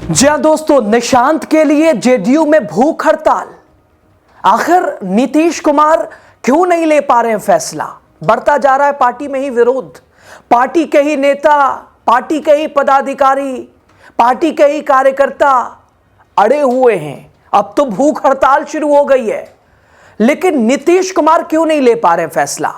जी हां दोस्तों, निशांत के लिए जेडीयू में भूख हड़ताल। आखिर नीतीश कुमार क्यों नहीं ले पा रहे हैं फैसला? बढ़ता जा रहा है पार्टी में ही विरोध। पार्टी के ही नेता, पार्टी के ही पदाधिकारी, पार्टी के ही कार्यकर्ता अड़े हुए हैं। अब तो भूख हड़ताल शुरू हो गई है। लेकिन नीतीश कुमार क्यों नहीं ले पा रहे हैं फैसला?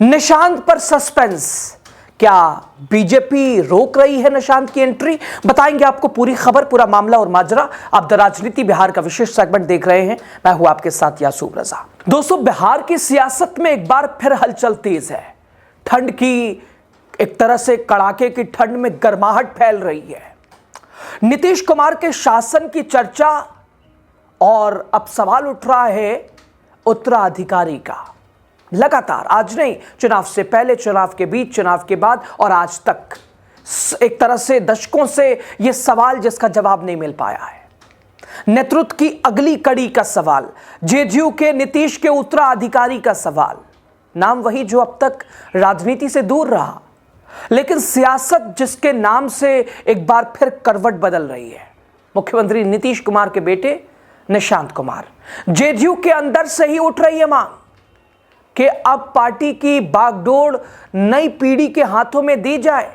निशांत पर सस्पेंस। क्या बीजेपी रोक रही है निशांत की एंट्री? बताएंगे आपको पूरी खबर, पूरा मामला और माजरा। आप द राजनीति बिहार का विशेष सेगमेंट देख रहे हैं। मैं हूं आपके साथ यासूब रजा। दोस्तों, बिहार की सियासत में एक बार फिर हलचल तेज है। ठंड की एक तरह से कड़ाके की ठंड में गर्माहट फैल रही है। नीतीश कुमार के शासन की चर्चा और अब सवाल उठ रहा है उत्तराधिकारी का। लगातार, आज नहीं, चुनाव से पहले, चुनाव के बीच, चुनाव के बाद और आज तक एक तरह से दशकों से यह सवाल जिसका जवाब नहीं मिल पाया है। नेतृत्व की अगली कड़ी का सवाल, जेडीयू के नीतीश के उत्तराधिकारी का सवाल। नाम वही जो अब तक राजनीति से दूर रहा, लेकिन सियासत जिसके नाम से एक बार फिर करवट बदल रही है। मुख्यमंत्री नीतीश कुमार के बेटे निशांत कुमार। जेडीयू के अंदर से ही उठ रही है मांग कि अब पार्टी की बागडोर नई पीढ़ी के हाथों में दी जाए।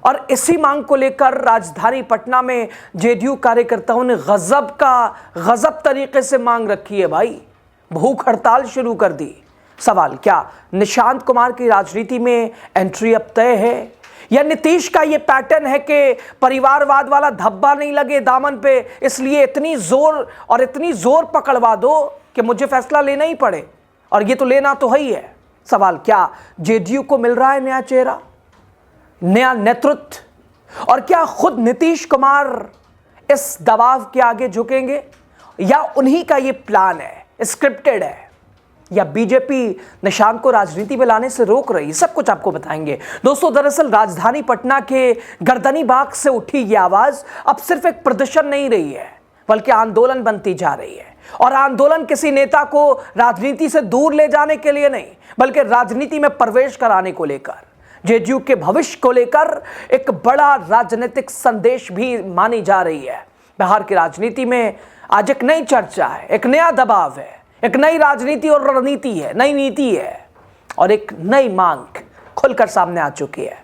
और इसी मांग को लेकर राजधानी पटना में जेडीयू कार्यकर्ताओं ने गजब तरीके से मांग रखी है भाई। भूख हड़ताल शुरू कर दी। सवाल, क्या निशांत कुमार की राजनीति में एंट्री अब तय है, या नीतीश का यह पैटर्न है कि परिवारवाद वाला धब्बा नहीं लगे दामन पे, इसलिए इतनी जोर पकड़वा दो कि मुझे फैसला लेना ही पड़े, और ये तो लेना तो है ही है। सवाल, क्या जेडीयू को मिल रहा है नया चेहरा, नया नेतृत्व, और क्या खुद नीतीश कुमार इस दबाव के आगे झुकेंगे, या उन्हीं का ये प्लान है, स्क्रिप्टेड है, या बीजेपी निशांत को राजनीति में लाने से रोक रही? सब कुछ आपको बताएंगे। दोस्तों, दरअसल राजधानी पटना के गर्दनी बाग से उठी ये आवाज अब सिर्फ एक प्रदर्शन नहीं रही है, बल्कि आंदोलन बनती जा रही है। और आंदोलन किसी नेता को राजनीति से दूर ले जाने के लिए नहीं, बल्कि राजनीति में प्रवेश कराने को लेकर, जेडीयू के भविष्य को लेकर एक बड़ा राजनीतिक संदेश भी मानी जा रही है। बिहार की राजनीति में आज एक नई चर्चा है, एक नया दबाव है, एक नई राजनीति और रणनीति है, नई नीति है, और एक नई मांग खुलकर सामने आ चुकी है।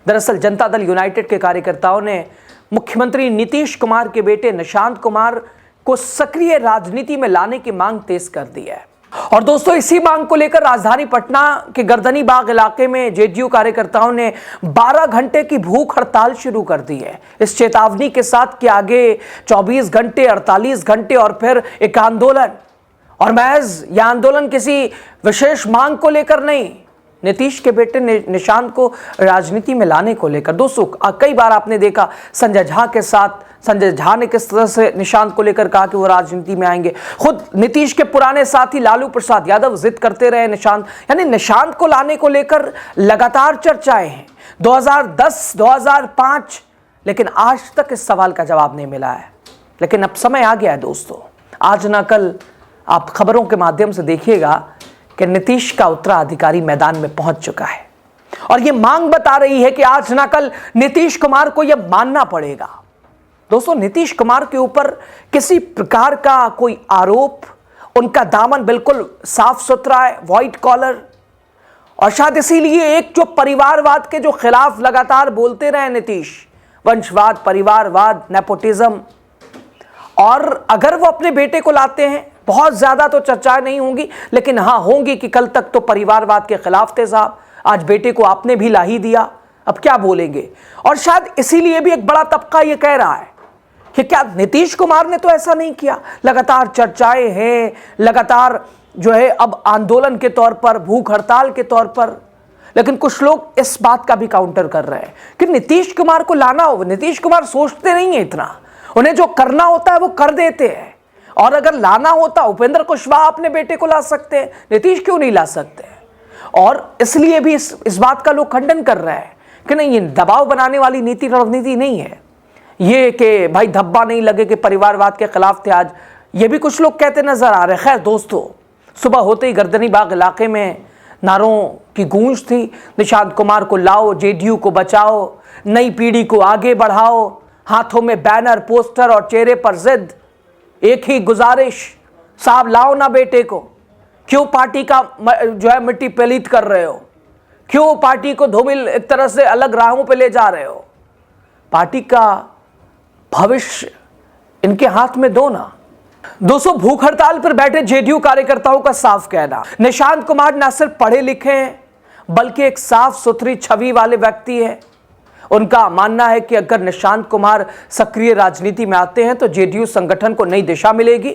दरअसल जनता दल यूनाइटेड के कार्यकर्ताओं ने मुख्यमंत्री नीतीश कुमार के बेटे निशांत कुमार को सक्रिय राजनीति में लाने की मांग तेज कर दी है। और दोस्तों, इसी मांग को लेकर राजधानी पटना के गर्दनी बाग इलाके में जेडीयू कार्यकर्ताओं ने 12 घंटे की भूख हड़ताल शुरू कर दी है, इस चेतावनी के साथ कि आगे 24 घंटे, 48 घंटे और फिर एक आंदोलन। और महज यह आंदोलन किसी विशेष मांग को लेकर नहीं, नीतीश के बेटे निशांत को राजनीति में लाने को लेकर। दोस्तों, कई बार आपने देखा संजय झा ने किस तरह से निशांत को लेकर कहा कि वो राजनीति में आएंगे। खुद नीतीश के पुराने साथी लालू प्रसाद यादव जिद करते रहे निशांत को लाने को लेकर लगातार चर्चाएं हैं 2010, 2005, लेकिन आज तक इस सवाल का जवाब नहीं मिला है। लेकिन अब समय आ गया है दोस्तों। आज ना कल आप खबरों के माध्यम से देखिएगा कि नीतीश का उत्तराधिकारी मैदान में पहुंच चुका है, और यह मांग बता रही है कि आज ना कल नीतीश कुमार को यह मानना पड़ेगा। दोस्तों, नीतीश कुमार के ऊपर किसी प्रकार का कोई आरोप, उनका दामन बिल्कुल साफ सुथरा है, व्हाइट कॉलर, और शायद इसीलिए एक जो परिवारवाद के जो खिलाफ लगातार बोलते रहे नीतीश, वंशवाद, परिवारवाद, नेपोटिज्म, और अगर वो अपने बेटे को लाते हैं, बहुत ज्यादा तो चर्चाएं नहीं होंगी, लेकिन हाँ होंगी कि कल तक तो परिवारवाद के खिलाफ थे साहब, आज बेटे को आपने भी ला ही दिया, अब क्या बोलेंगे। और शायद इसीलिए भी एक बड़ा तबका यह कह रहा है कि क्या नीतीश कुमार ने तो ऐसा नहीं किया। लगातार चर्चाएं हैं, लगातार जो है अब आंदोलन के तौर पर, भूख हड़ताल के तौर पर, लेकिन कुछ लोग इस बात का भी काउंटर कर रहे हैं कि नीतीश कुमार को लाना हो। नीतीश कुमार सोचते नहीं है इतना, उन्हें जो करना होता है वो कर देते हैं। और अगर लाना होता, उपेंद्र कुशवाहा अपने बेटे को ला सकते हैं, नीतीश क्यों नहीं ला सकते? और इसलिए भी इस बात का लोग खंडन कर रहे हैं कि नहीं, ये दबाव बनाने वाली नीति रणनीति नहीं है, ये कि भाई धब्बा नहीं लगे कि परिवारवाद के खिलाफ थे। आज ये भी कुछ लोग कहते नजर आ रहे हैं। खैर दोस्तों, सुबह होते ही गर्दनी बाग इलाके में नारों की गूंज थी, निशांत कुमार को लाओ, जेडीयू को बचाओ, नई पीढ़ी को आगे बढ़ाओ। हाथों में बैनर, पोस्टर और चेहरे पर जिद। एक ही गुजारिश, साहब लाओ ना बेटे को। क्यों पार्टी का जो है मिट्टी पलीत कर रहे हो? क्यों पार्टी को धूमिल एक तरह से अलग राहों पे ले जा रहे हो? पार्टी का भविष्य इनके हाथ में दो ना। दोस्तों, भूख हड़ताल पर बैठे जेडीयू कार्यकर्ताओं का साफ कहना, निशांत कुमार न सिर्फ पढ़े लिखे हैं बल्कि एक साफ सुथरी छवि वाले व्यक्ति है। उनका मानना है कि अगर निशांत कुमार सक्रिय राजनीति में आते हैं तो जेडीयू संगठन को नई दिशा मिलेगी,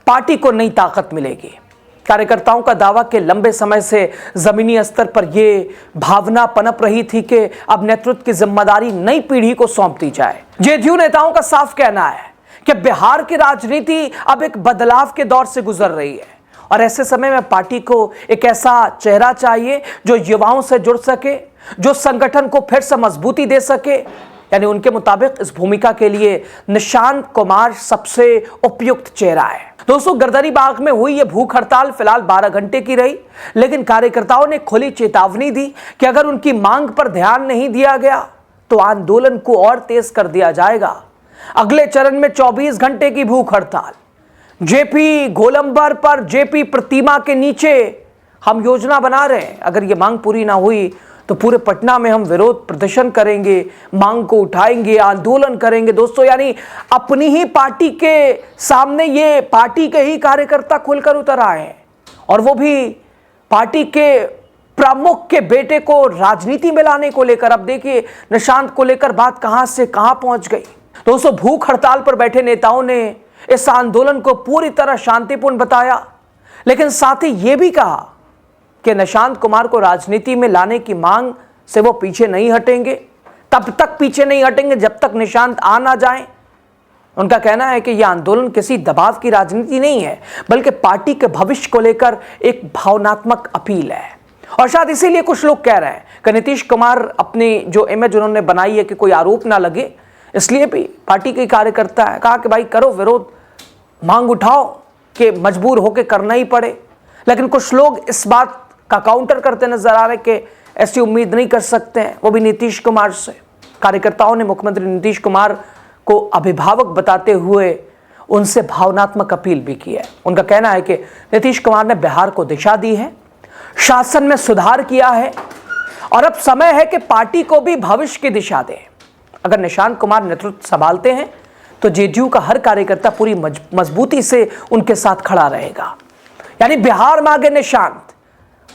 पार्टी को नई ताकत मिलेगी। कार्यकर्ताओं का दावा कि लंबे समय से जमीनी स्तर पर यह भावना पनप रही थी कि अब नेतृत्व की जिम्मेदारी नई पीढ़ी को सौंप दी जाए। जेडीयू नेताओं का साफ कहना है कि बिहार की राजनीति अब एक बदलाव के दौर से गुजर रही है और ऐसे समय में पार्टी को एक ऐसा चेहरा चाहिए जो युवाओं से जुड़ सके, जो संगठन को फिर से मजबूती दे सके। यानी उनके मुताबिक इस भूमिका के लिए निशांत कुमार सबसे उपयुक्त चेहरा है। दोस्तों, गर्दनीबाग में हुई यह भूख हड़ताल फिलहाल 12 घंटे की रही, लेकिन कार्यकर्ताओं ने खुली चेतावनी दी कि अगर उनकी मांग पर ध्यान नहीं दिया गया तो आंदोलन को और तेज कर दिया जाएगा। अगले चरण में 24 घंटे की भूख हड़ताल। जेपी गोलंबर पर जेपी प्रतिमा के नीचे हम योजना बना रहे हैं। अगर ये मांग पूरी ना हुई तो पूरे पटना में हम विरोध प्रदर्शन करेंगे, मांग को उठाएंगे, आंदोलन करेंगे। दोस्तों, यानी अपनी ही पार्टी के सामने ये पार्टी के ही कार्यकर्ता खुलकर उतर आए हैं और वो भी पार्टी के प्रमुख के बेटे को राजनीति में लाने को लेकर। अब देखिए निशांत को लेकर बात कहां से कहां पहुंच गई। दोस्तों, भूख हड़ताल पर बैठे नेताओं ने इस आंदोलन को पूरी तरह शांतिपूर्ण बताया, लेकिन साथ ही यह भी कहा कि निशांत कुमार को राजनीति में लाने की मांग से वो पीछे नहीं हटेंगे, तब तक पीछे नहीं हटेंगे जब तक निशांत आ ना जाए। उनका कहना है कि यह आंदोलन किसी दबाव की राजनीति नहीं है बल्कि पार्टी के भविष्य को लेकर एक भावनात्मक अपील है। और शायद इसीलिए कुछ लोग कह रहे हैं कि नीतीश कुमार अपनी जो इमेज उन्होंने बनाई है कि कोई आरोप ना लगे, इसलिए भी पार्टी के कार्यकर्ता है कहा कि भाई करो विरोध, मांग उठाओ कि मजबूर होकर करना ही पड़े। लेकिन कुछ लोग इस बात का काउंटर करते नजर आ रहे कि ऐसी उम्मीद नहीं कर सकते हैं, वो भी नीतीश कुमार से। कार्यकर्ताओं ने मुख्यमंत्री नीतीश कुमार को अभिभावक बताते हुए उनसे भावनात्मक अपील भी की है। उनका कहना है कि नीतीश कुमार ने बिहार को दिशा दी है, शासन में सुधार किया है और अब समय है कि पार्टी को भी भविष्य की दिशा दे। अगर निशांत कुमार नेतृत्व संभालते हैं तो जेडीयू का हर कार्यकर्ता पूरी मजबूती से उनके साथ खड़ा रहेगा। यानी बिहार मांगे निशांत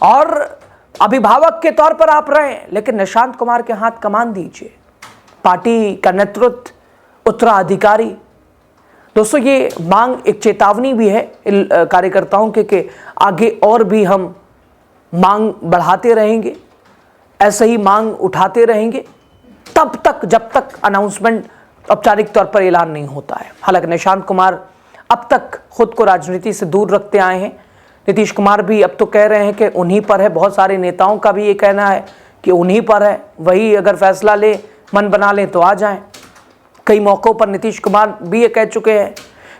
और अभिभावक के तौर पर आप रहे, लेकिन निशांत कुमार के हाथ कमान दीजिए, पार्टी का नेतृत्व, उत्तराधिकारी। दोस्तों, ये मांग एक चेतावनी भी है कार्यकर्ताओं के कि आगे और भी हम मांग बढ़ाते रहेंगे, ऐसे ही मांग उठाते रहेंगे तब तक जब तक अनाउंसमेंट औपचारिक तौर पर ऐलान नहीं होता है। हालांकि निशांत कुमार अब तक खुद को राजनीति से दूर रखते आए हैं। नीतीश कुमार भी अब तो कह रहे हैं कि उन्हीं पर है, बहुत सारे नेताओं का भी ये कहना है कि उन्हीं पर है, वही अगर फैसला ले, मन बना लें तो आ जाएं। कई मौक़ों पर नीतीश कुमार भी ये कह चुके हैं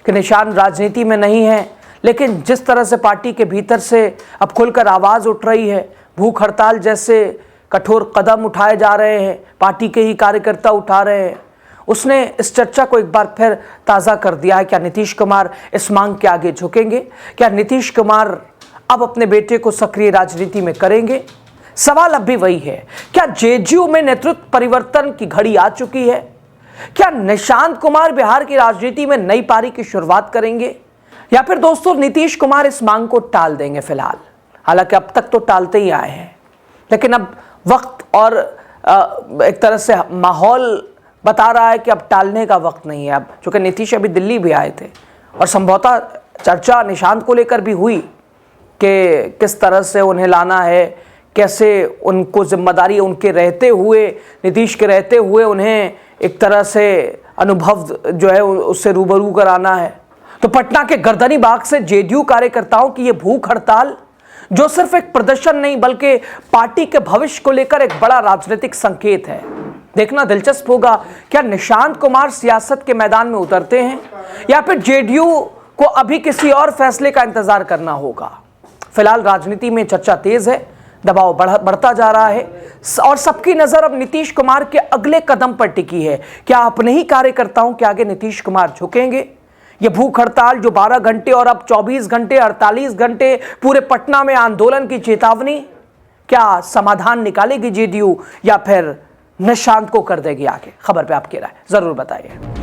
कि निशांत राजनीति में नहीं है, लेकिन जिस तरह से पार्टी के भीतर से अब खुलकर आवाज़ उठ रही है, भूख हड़ताल जैसे कठोर कदम उठाए जा रहे हैं, पार्टी के ही कार्यकर्ता उठा रहे हैं, उसने इस चर्चा को एक बार फिर ताज़ा कर दिया है। क्या नीतीश कुमार इस मांग के आगे झुकेंगे? क्या नीतीश कुमार अब अपने बेटे को सक्रिय राजनीति में करेंगे? सवाल अब भी वही है, क्या जेडीयू में नेतृत्व परिवर्तन की घड़ी आ चुकी है? क्या निशांत कुमार बिहार की राजनीति में नई पारी की शुरुआत करेंगे या फिर दोस्तों नीतीश कुमार इस मांग को टाल देंगे? फिलहाल हालांकि अब तक तो टालते ही आए हैं, लेकिन अब वक्त और एक तरह से माहौल बता रहा है कि अब टालने का वक्त नहीं है। अब चूँकि नीतीश अभी दिल्ली भी आए थे और संभवतः चर्चा निशांत को लेकर भी हुई कि किस तरह से उन्हें लाना है, कैसे उनको जिम्मेदारी उनके रहते हुए, नीतीश के रहते हुए उन्हें एक तरह से अनुभव जो है उससे रूबरू कराना है। तो पटना के गर्दनीबाग से जेडीयू कार्यकर्ताओं की ये भूख हड़ताल जो सिर्फ एक प्रदर्शन नहीं बल्कि पार्टी के भविष्य को लेकर एक बड़ा राजनीतिक संकेत है। देखना दिलचस्प होगा क्या निशांत कुमार सियासत के मैदान में उतरते हैं या फिर जेडीयू को अभी किसी और फैसले का इंतजार करना होगा। फिलहाल राजनीति में चर्चा तेज है, दबाव बढ़ता जा रहा है और सबकी नजर अब नीतीश कुमार के अगले कदम पर टिकी है। क्या अपने ही कार्यकर्ताओं के आगे नीतीश कुमार झुकेंगे? ये भूख हड़ताल जो 12 घंटे और अब 24 घंटे 48 घंटे पूरे पटना में आंदोलन की चेतावनी, क्या समाधान निकालेगी जेडीयू या फिर निशांत को कर देगी आगे? खबर पे आपकी राय जरूर बताइए।